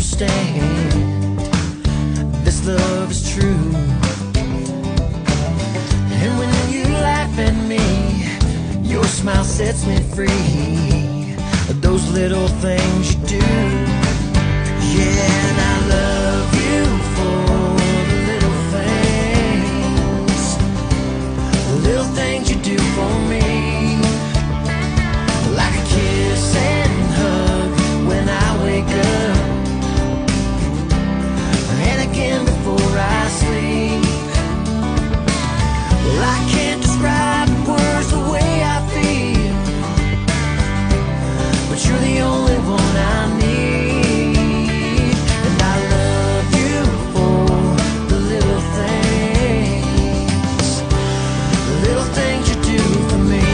understand this love is true. And when you laugh at me, your smile sets me free. Those little things you do, yeah, and I love you for the little things you do for me. Like a kiss and hug when I wake up, and again before I sleep. Well, I can't describe in words the way I feel, but you're the only one I need. And I love you for the little things you do for me.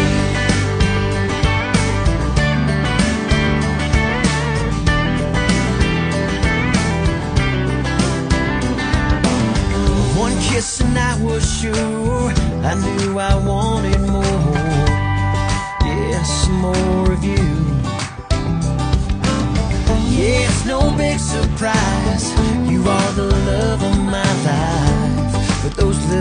One kiss and I was sure I knew I wanted more. Yes, more of you. Yeah, it's no big surprise, you are the love of my life. But those little